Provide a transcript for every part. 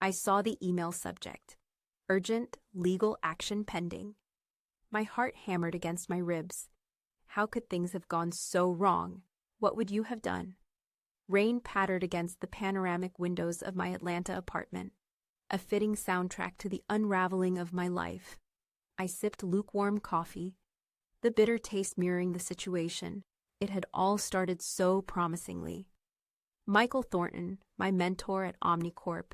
I saw the email subject: urgent legal action pending. My heart hammered against my ribs. How could things have gone so wrong? What would you have done? Rain pattered against the panoramic windows of my Atlanta apartment, a fitting soundtrack to the unraveling of my life. I sipped lukewarm coffee, the bitter taste mirroring the situation. It had all started so promisingly. Michael Thornton, my mentor at Omnicorp,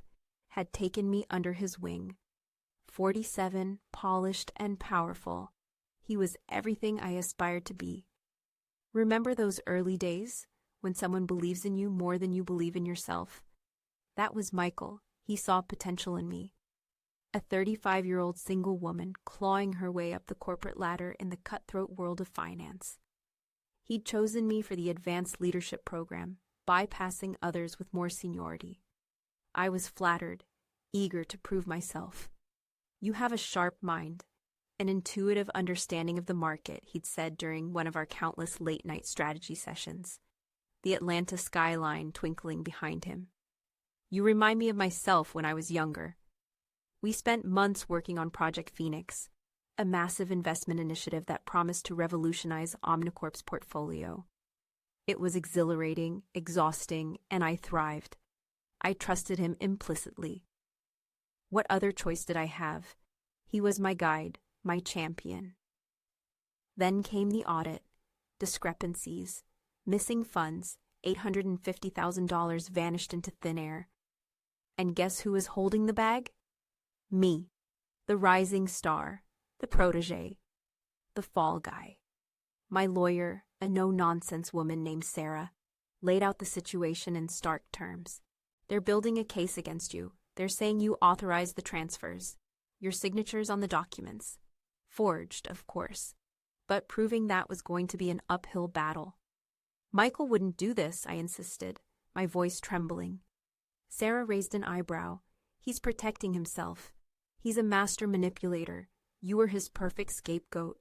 had taken me under his wing. 47, polished and powerful, he was everything I aspired to be. Remember those early days when someone believes in you more than you believe in yourself? That was Michael. He saw potential in me. A 35-year-old single woman clawing her way up the corporate ladder in the cutthroat world of finance. He'd chosen me for the advanced leadership program, bypassing others with more seniority. I was flattered, eager to prove myself. "You have a sharp mind, an intuitive understanding of the market," he'd said during one of our countless late-night strategy sessions, the Atlanta skyline twinkling behind him. "You remind me of myself when I was younger." We spent months working on Project Phoenix, a massive investment initiative that promised to revolutionize Omnicorp's portfolio. It was exhilarating, exhausting, and I thrived. I trusted him implicitly. What other choice did I have? He was my guide, my champion. Then came the audit. Discrepancies, missing funds, $850,000 vanished into thin air. And guess who was holding the bag? Me, the rising star, the protege, the fall guy. My lawyer, a no-nonsense woman named Sarah, laid out the situation in stark terms. "They're building a case against you. They're saying you authorized the transfers. Your signature's on the documents. Forged, of course. But proving that was going to be an uphill battle." "Michael wouldn't do this," I insisted, my voice trembling. Sarah raised an eyebrow. "He's protecting himself. He's a master manipulator. You were his perfect scapegoat."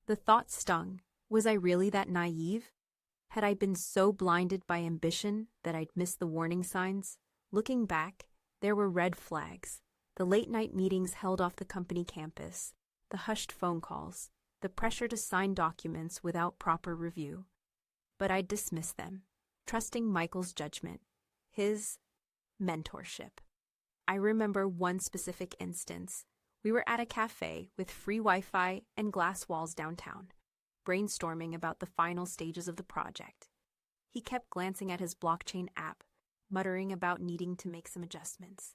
The thought stung. Was I really that naive? Had I been so blinded by ambition that I'd missed the warning signs? Looking back, there were red flags. The late-night meetings held off the company campus, the hushed phone calls, the pressure to sign documents without proper review. But I'd dismiss them, trusting Michael's judgment, his mentorship. I remember one specific instance. We were at a cafe with free Wi-Fi and glass walls downtown, brainstorming about the final stages of the project. He kept glancing at his blockchain app, muttering about needing to make some adjustments.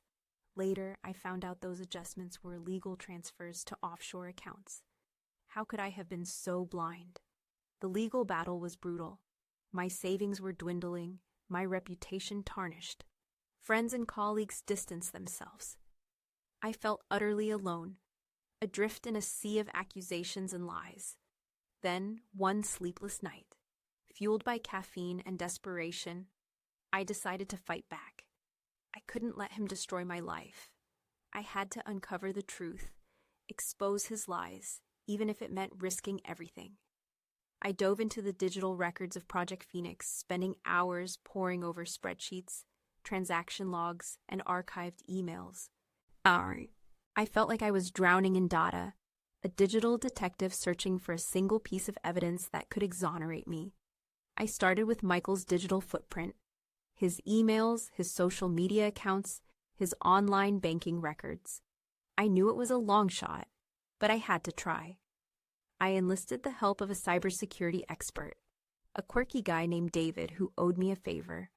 Later, I found out those adjustments were legal transfers to offshore accounts. How could I have been so blind? The legal battle was brutal. My savings were dwindling, my reputation tarnished. Friends and colleagues distanced themselves. I felt utterly alone, adrift in a sea of accusations and lies. Then, one sleepless night, fueled by caffeine and desperation, I decided to fight back. I couldn't let him destroy my life. I had to uncover the truth, expose his lies, even if it meant risking everything. I dove into the digital records of Project Phoenix, spending hours poring over spreadsheets, transaction logs, and archived emails. I felt like I was drowning in data, a digital detective searching for a single piece of evidence that could exonerate me. I started with Michael's digital footprint, his emails, his social media accounts, his online banking records. I knew it was a long shot, but I had to try. I enlisted the help of a cybersecurity expert, a quirky guy named David who owed me a favor.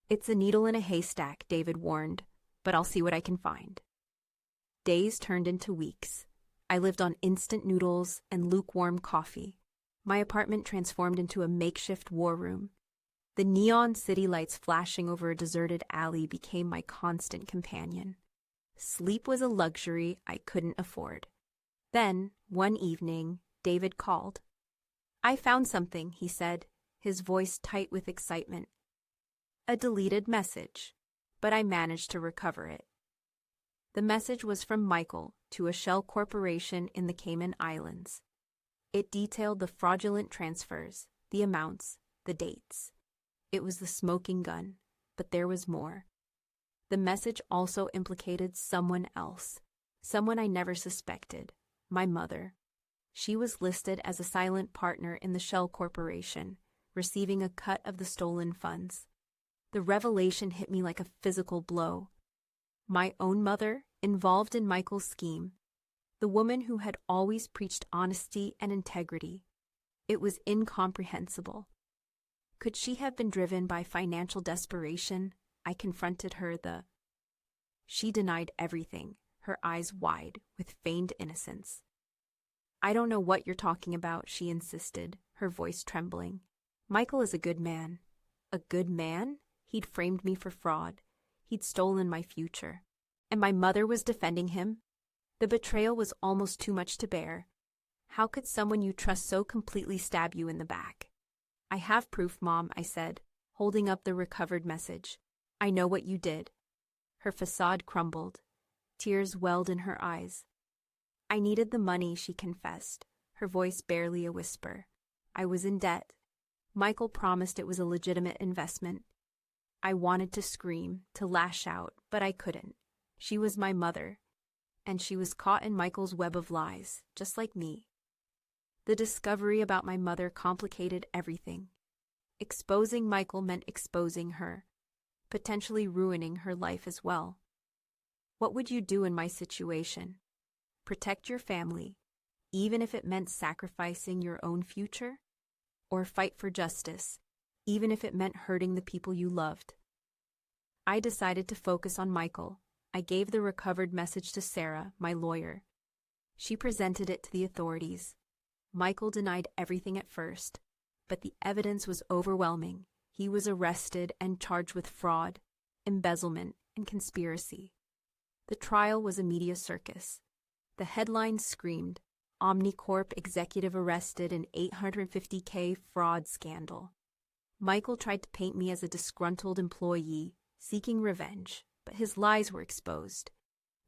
"It's a needle in a haystack," David warned, "but I'll see what I can find." Days turned into weeks. I lived on instant noodles and lukewarm coffee. My apartment transformed into a makeshift war room. The neon city lights flashing over a deserted alley became my constant companion. Sleep was a luxury I couldn't afford. Then, one evening, David called. "I found something," he said, his voice tight with excitement. A deleted message, but I managed to recover it. The message was from Michael to a shell corporation in the Cayman Islands. It detailed the fraudulent transfers, the amounts, the dates. It was the smoking gun, but there was more. The message also implicated someone else, someone I never suspected, my mother. She was listed as a silent partner in the Shell Corporation, receiving a cut of the stolen funds. The revelation hit me like a physical blow. My own mother, involved in Michael's scheme, the woman who had always preached honesty and integrity. It was incomprehensible. Could she have been driven by financial desperation? I confronted her. She denied everything, her eyes wide with feigned innocence. I don't know what you're talking about, she insisted, her voice trembling. Michael is a good man. A good man? He'd framed me for fraud. He'd stolen my future. And my mother was defending him? The betrayal was almost too much to bear. How could someone you trust so completely stab you in the back? I have proof, Mom, I said, holding up the recovered message. I know what you did. Her facade crumbled. Tears welled in her eyes. I needed the money, she confessed, her voice barely a whisper. I was in debt. Michael promised it was a legitimate investment. I wanted to scream, to lash out, but I couldn't. She was my mother, and she was caught in Michael's web of lies, just like me. The discovery about my mother complicated everything. Exposing Michael meant exposing her, potentially ruining her life as well. What would you do in my situation? Protect your family, even if it meant sacrificing your own future? Or fight for justice, even if it meant hurting the people you loved? I decided to focus on Michael. I gave the recovered message to Sarah, my lawyer. She presented it to the authorities. Michael denied everything at first, but the evidence was overwhelming. He was arrested and charged with fraud, embezzlement, and conspiracy. The trial was a media circus. The headlines screamed, Omnicorp executive arrested in $850K fraud scandal. Michael tried to paint me as a disgruntled employee, seeking revenge, but his lies were exposed.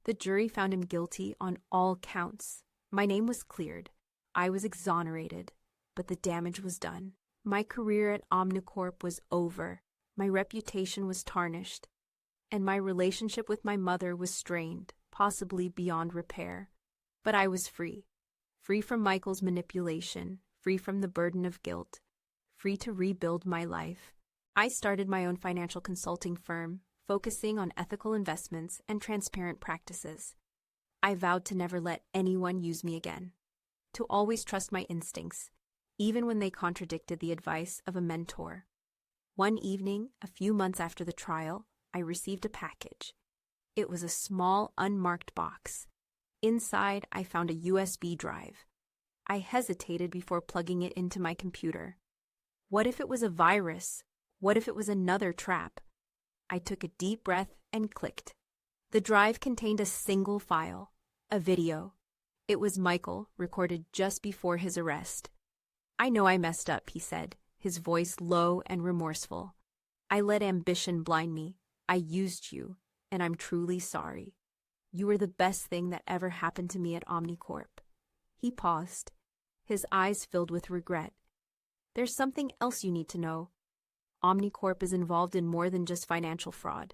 The jury found him guilty on all counts. My name was cleared. I was exonerated, but the damage was done. My career at Omnicorp was over. My reputation was tarnished, and my relationship with my mother was strained, possibly beyond repair. But I was free. Free from Michael's manipulation, free from the burden of guilt, free to rebuild my life. I started my own financial consulting firm, focusing on ethical investments and transparent practices. I vowed to never let anyone use me again, to always trust my instincts, even when they contradicted the advice of a mentor. One evening, a few months after the trial, I received a package. It was a small, unmarked box. Inside, I found a USB drive. I hesitated before plugging it into my computer. What if it was a virus? What if it was another trap? I took a deep breath and clicked. The drive contained a single file, a video. It was Michael, recorded just before his arrest. I know I messed up, he said, his voice low and remorseful. I let ambition blind me. I used you, and I'm truly sorry. You were the best thing that ever happened to me at Omnicorp. He paused, his eyes filled with regret. There's something else you need to know. Omnicorp is involved in more than just financial fraud.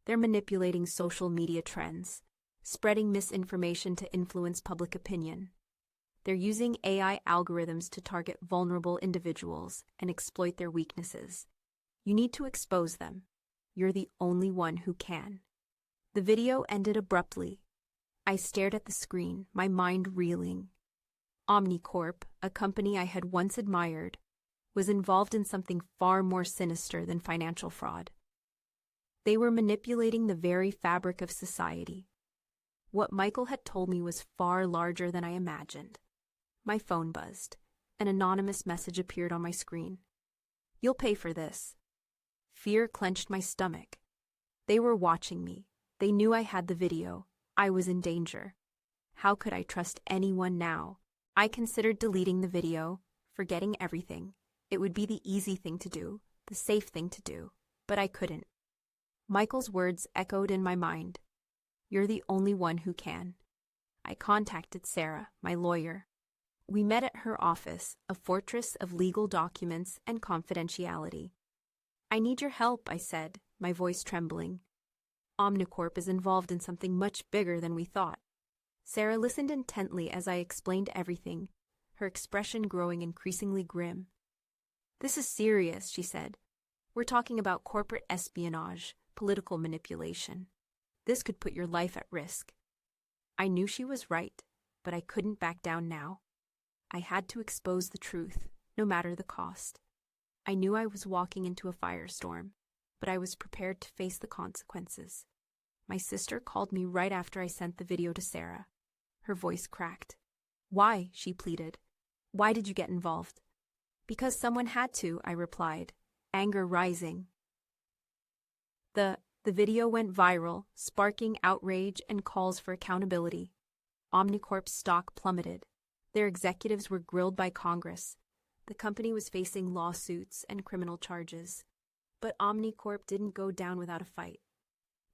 They're manipulating social media trends, spreading misinformation to influence public opinion. They're using AI algorithms to target vulnerable individuals and exploit their weaknesses. You need to expose them. You're the only one who can. The video ended abruptly. I stared at the screen, my mind reeling. Omnicorp, a company I had once admired, was involved in something far more sinister than financial fraud. They were manipulating the very fabric of society. What Michael had told me was far larger than I imagined. My phone buzzed. An anonymous message appeared on my screen. You'll pay for this. Fear clenched my stomach. They were watching me. They knew I had the video. I was in danger. How could I trust anyone now? I considered deleting the video, forgetting everything. It would be the easy thing to do, the safe thing to do, but I couldn't. Michael's words echoed in my mind. You're the only one who can. I contacted Sarah, my lawyer. We met at her office, a fortress of legal documents and confidentiality. I need your help, I said, my voice trembling. Omnicorp is involved in something much bigger than we thought. Sarah listened intently as I explained everything, her expression growing increasingly grim. This is serious, she said. We're talking about corporate espionage, political manipulation. This could put your life at risk. I knew she was right, but I couldn't back down now. I had to expose the truth, no matter the cost. I knew I was walking into a firestorm, but I was prepared to face the consequences. My sister called me right after I sent the video to Sarah. Her voice cracked. Why? She pleaded. Why did you get involved? Because someone had to, I replied, anger rising. The video went viral, sparking outrage and calls for accountability. Omnicorp's stock plummeted. Their executives were grilled by Congress. The company was facing lawsuits and criminal charges. But Omnicorp didn't go down without a fight.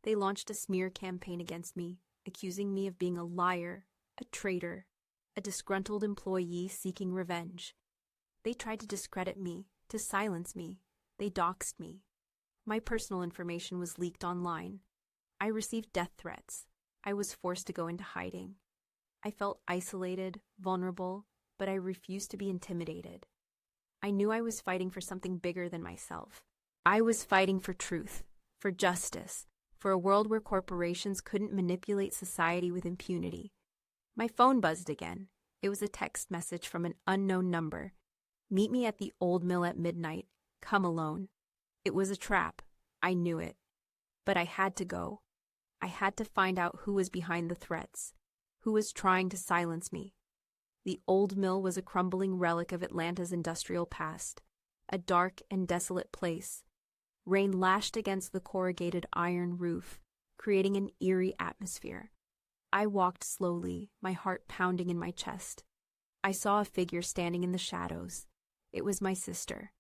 They launched a smear campaign against me, accusing me of being a liar, a traitor, a disgruntled employee seeking revenge. They tried to discredit me, to silence me. They doxed me. My personal information was leaked online. I received death threats. I was forced to go into hiding. I felt isolated, vulnerable, but I refused to be intimidated. I knew I was fighting for something bigger than myself. I was fighting for truth, for justice, for a world where corporations couldn't manipulate society with impunity. My phone buzzed again. It was a text message from an unknown number. Meet me at the old mill at midnight. Come alone. It was a trap. I knew it. But I had to go. I had to find out who was behind the threats, who was trying to silence me. The old mill was a crumbling relic of Atlanta's industrial past, a dark and desolate place. Rain lashed against the corrugated iron roof, creating an eerie atmosphere. I walked slowly, my heart pounding in my chest. I saw a figure standing in the shadows. It was my sister.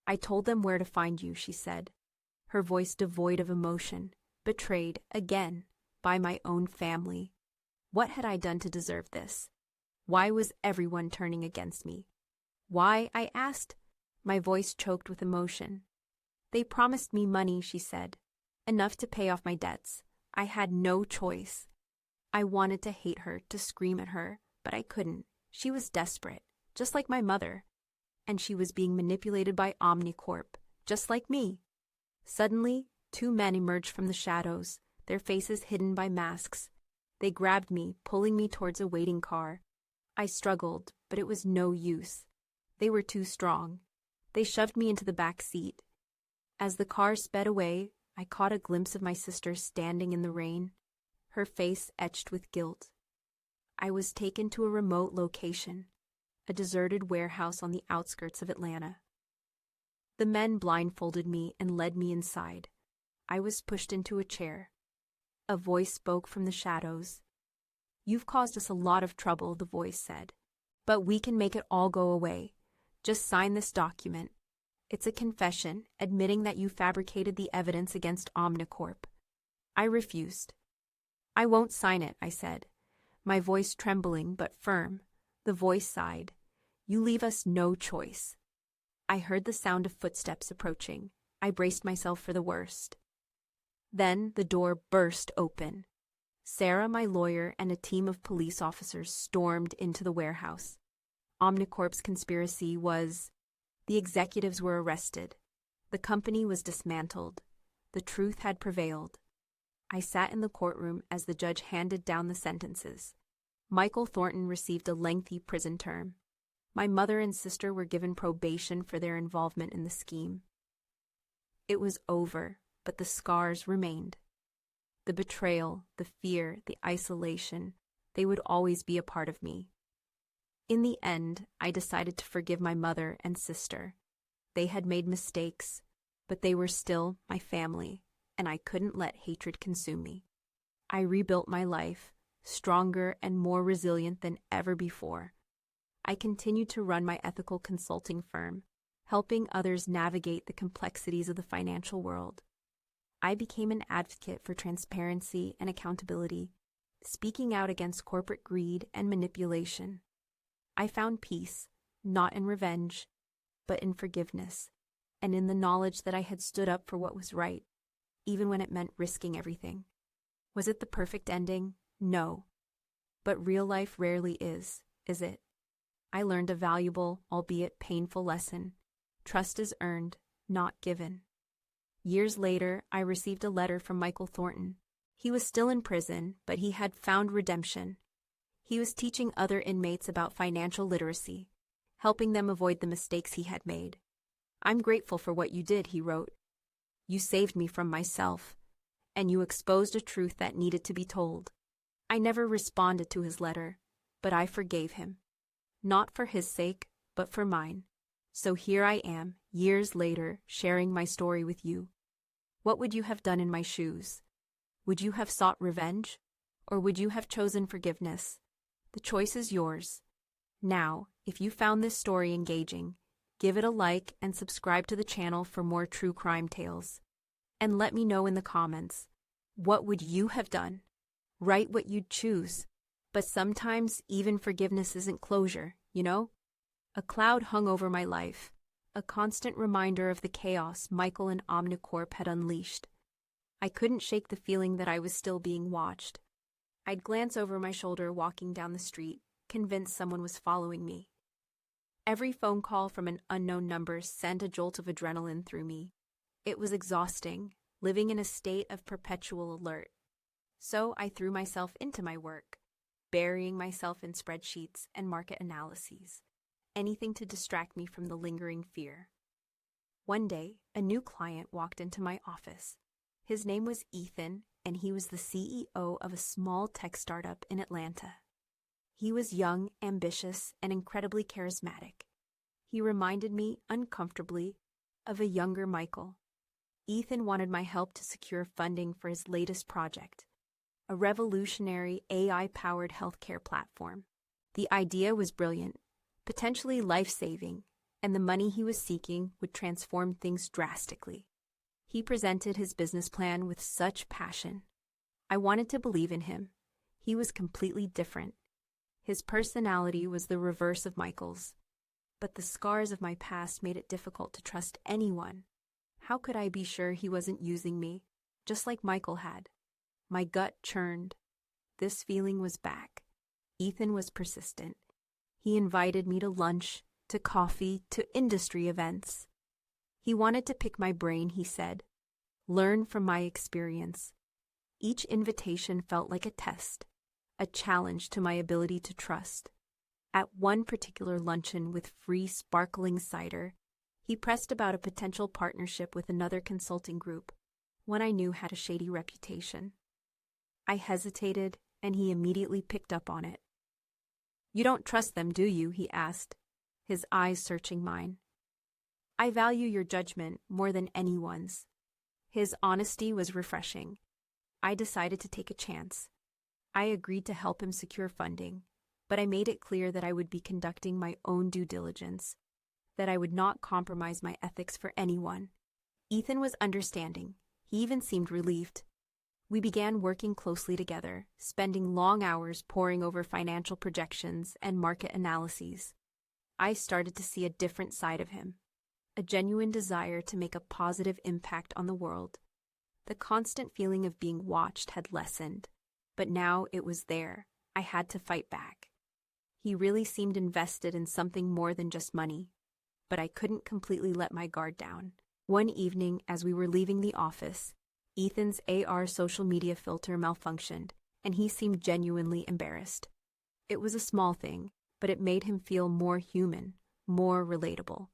I told them where to find you, she said, her voice devoid of emotion, betrayed, again, by my own family. What had I done to deserve this? Why was everyone turning against me? Why, I asked, my voice choked with emotion. They promised me money, she said, enough to pay off my debts. I had no choice. I wanted to hate her, to scream at her, but I couldn't. She was desperate, just like my mother. And she was being manipulated by Omnicorp, just like me. Suddenly, two men emerged from the shadows, their faces hidden by masks. They grabbed me, pulling me towards a waiting car. I struggled, but it was no use. They were too strong. They shoved me into the back seat. As the car sped away, I caught a glimpse of my sister standing in the rain, her face etched with guilt. I was taken to a remote location, a deserted warehouse on the outskirts of Atlanta. The men blindfolded me and led me inside. I was pushed into a chair. A voice spoke from the shadows. You've caused us a lot of trouble, the voice said, but we can make it all go away. Just sign this document. It's a confession, admitting that you fabricated the evidence against Omnicorp. I refused. I won't sign it, I said, my voice trembling but firm. The voice sighed. You leave us no choice. I heard the sound of footsteps approaching. I braced myself for the worst. Then the door burst open. Sarah, my lawyer, and a team of police officers stormed into the warehouse. Omnicorp's conspiracy was... The executives were arrested. The company was dismantled. The truth had prevailed. I sat in the courtroom as the judge handed down the sentences. Michael Thornton received a lengthy prison term. My mother and sister were given probation for their involvement in the scheme. It was over, but the scars remained. The betrayal, the fear, the isolation, they would always be a part of me. In the end, I decided to forgive my mother and sister. They had made mistakes, but they were still my family, and I couldn't let hatred consume me. I rebuilt my life, stronger and more resilient than ever before. I continued to run my ethical consulting firm, helping others navigate the complexities of the financial world. I became an advocate for transparency and accountability, speaking out against corporate greed and manipulation. I found peace, not in revenge, but in forgiveness, and in the knowledge that I had stood up for what was right, even when it meant risking everything. Was it the perfect ending? No. But real life rarely is it? I learned a valuable, albeit painful lesson. Trust is earned, not given. Years later, I received a letter from Michael Thornton. He was still in prison, but he had found redemption. He was teaching other inmates about financial literacy, helping them avoid the mistakes he had made. "I'm grateful for what you did," he wrote. "You saved me from myself, and you exposed a truth that needed to be told." I never responded to his letter, but I forgave him. Not for his sake, but for mine. So here I am, years later, sharing my story with you. What would you have done in my shoes? Would you have sought revenge? Or would you have chosen forgiveness? The choice is yours. Now, if you found this story engaging, give it a like and subscribe to the channel for more true crime tales. And let me know in the comments, what would you have done? Write what you'd choose. But sometimes even forgiveness isn't closure, you know? A cloud hung over my life, a constant reminder of the chaos Michael and Omnicorp had unleashed. I couldn't shake the feeling that I was still being watched. I'd glance over my shoulder walking down the street, convinced someone was following me. Every phone call from an unknown number sent a jolt of adrenaline through me. It was exhausting, living in a state of perpetual alert. So I threw myself into my work, burying myself in spreadsheets and market analyses, anything to distract me from the lingering fear. One day, a new client walked into my office. His name was Ethan, and he was the CEO of a small tech startup in Atlanta. He was young, ambitious, and incredibly charismatic. He reminded me, uncomfortably, of a younger Michael. Ethan wanted my help to secure funding for his latest project, a revolutionary AI-powered healthcare platform. The idea was brilliant, potentially life-saving, and the money he was seeking would transform things drastically. He presented his business plan with such passion. I wanted to believe in him. He was completely different. His personality was the reverse of Michael's, but the scars of my past made it difficult to trust anyone. How could I be sure he wasn't using me, just like Michael had? My gut churned. This feeling was back. Ethan was persistent. He invited me to lunch, to coffee, to industry events. He wanted to pick my brain, he said, learn from my experience. Each invitation felt like a test, a challenge to my ability to trust. At one particular luncheon with free sparkling cider, he pressed about a potential partnership with another consulting group, one I knew had a shady reputation. I hesitated, and he immediately picked up on it. "You don't trust them, do you?" he asked, his eyes searching mine. "I value your judgment more than anyone's." His honesty was refreshing. I decided to take a chance. I agreed to help him secure funding, but I made it clear that I would be conducting my own due diligence, that I would not compromise my ethics for anyone. Ethan was understanding. He even seemed relieved. We began working closely together, spending long hours poring over financial projections and market analyses. I started to see a different side of him, a genuine desire to make a positive impact on the world. The constant feeling of being watched had lessened, but now it was there. I had to fight back. He really seemed invested in something more than just money, but I couldn't completely let my guard down. One evening, as we were leaving the office, Ethan's AR social media filter malfunctioned, and he seemed genuinely embarrassed. It was a small thing, but it made him feel more human, more relatable.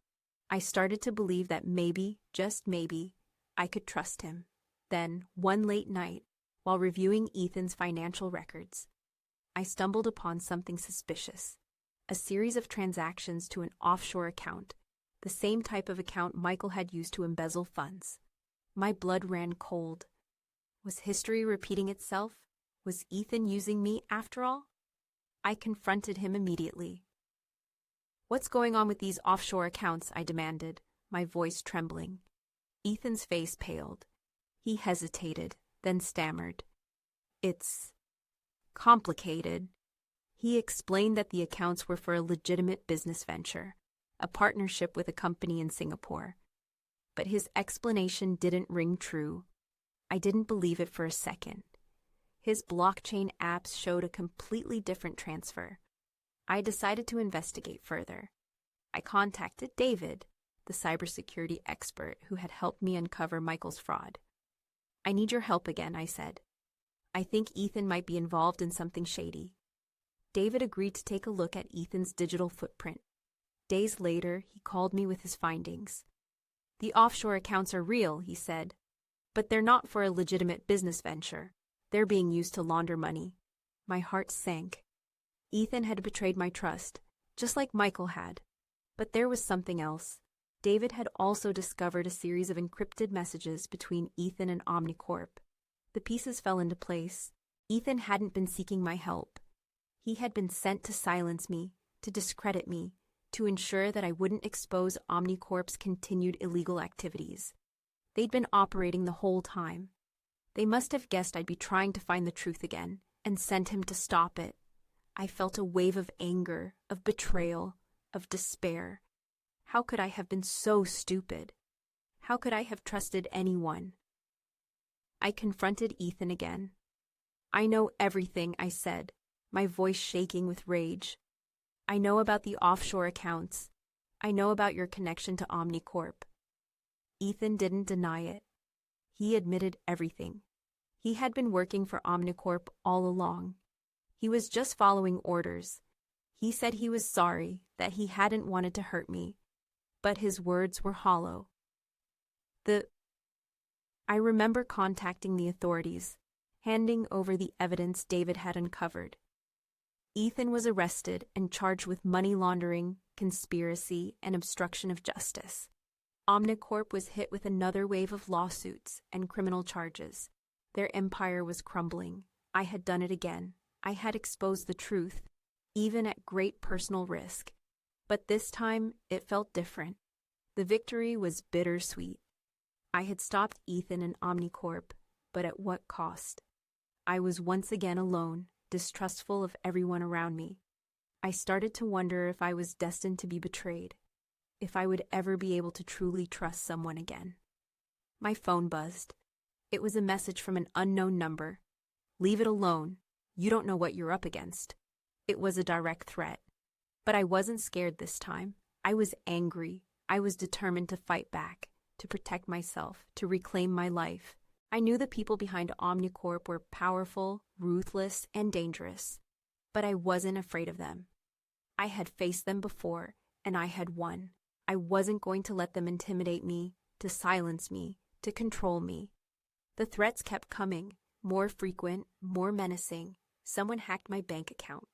I started to believe that maybe, just maybe, I could trust him. Then, one late night, while reviewing Ethan's financial records, I stumbled upon something suspicious. A series of transactions to an offshore account, the same type of account Michael had used to embezzle funds. My blood ran cold. Was history repeating itself? Was Ethan using me after all? I confronted him immediately. "What's going on with these offshore accounts?" I demanded, my voice trembling. Ethan's face paled. He hesitated, then stammered. "It's complicated." He explained that the accounts were for a legitimate business venture, a partnership with a company in Singapore. But his explanation didn't ring true. I didn't believe it for a second. His blockchain apps showed a completely different transfer. I decided to investigate further. I contacted David, the cybersecurity expert who had helped me uncover Michael's fraud. "I need your help again," I said. "I think Ethan might be involved in something shady." David agreed to take a look at Ethan's digital footprint. Days later, he called me with his findings. "The offshore accounts are real," he said, "but they're not for a legitimate business venture. They're being used to launder money." My heart sank. Ethan had betrayed my trust, just like Michael had. But there was something else. David had also discovered a series of encrypted messages between Ethan and Omnicorp. The pieces fell into place. Ethan hadn't been seeking my help. He had been sent to silence me, to discredit me, to ensure that I wouldn't expose Omnicorp's continued illegal activities. They'd been operating the whole time. They must have guessed I'd be trying to find the truth again, and sent him to stop it. I felt a wave of anger, of betrayal, of despair. How could I have been so stupid? How could I have trusted anyone? I confronted Ethan again. "I know everything," I said, my voice shaking with rage. "I know about the offshore accounts. I know about your connection to Omnicorp." Ethan didn't deny it. He admitted everything. He had been working for Omnicorp all along. He was just following orders. He said he was sorry, that he hadn't wanted to hurt me, but his words were hollow. I remember contacting the authorities, handing over the evidence David had uncovered. Ethan was arrested and charged with money laundering, conspiracy, and obstruction of justice. Omnicorp was hit with another wave of lawsuits and criminal charges. Their empire was crumbling. I had done it again. I had exposed the truth, even at great personal risk. But this time, it felt different. The victory was bittersweet. I had stopped Ethan and Omnicorp, but at what cost? I was once again alone, distrustful of everyone around me. I started to wonder if I was destined to be betrayed, if I would ever be able to truly trust someone again. My phone buzzed. It was a message from an unknown number. "Leave it alone. You don't know what you're up against." It was a direct threat. But I wasn't scared this time. I was angry. I was determined to fight back, to protect myself, to reclaim my life. I knew the people behind Omnicorp were powerful, ruthless, and dangerous. But I wasn't afraid of them. I had faced them before, and I had won. I wasn't going to let them intimidate me, to silence me, to control me. The threats kept coming, more frequent, more menacing. Someone hacked my bank account.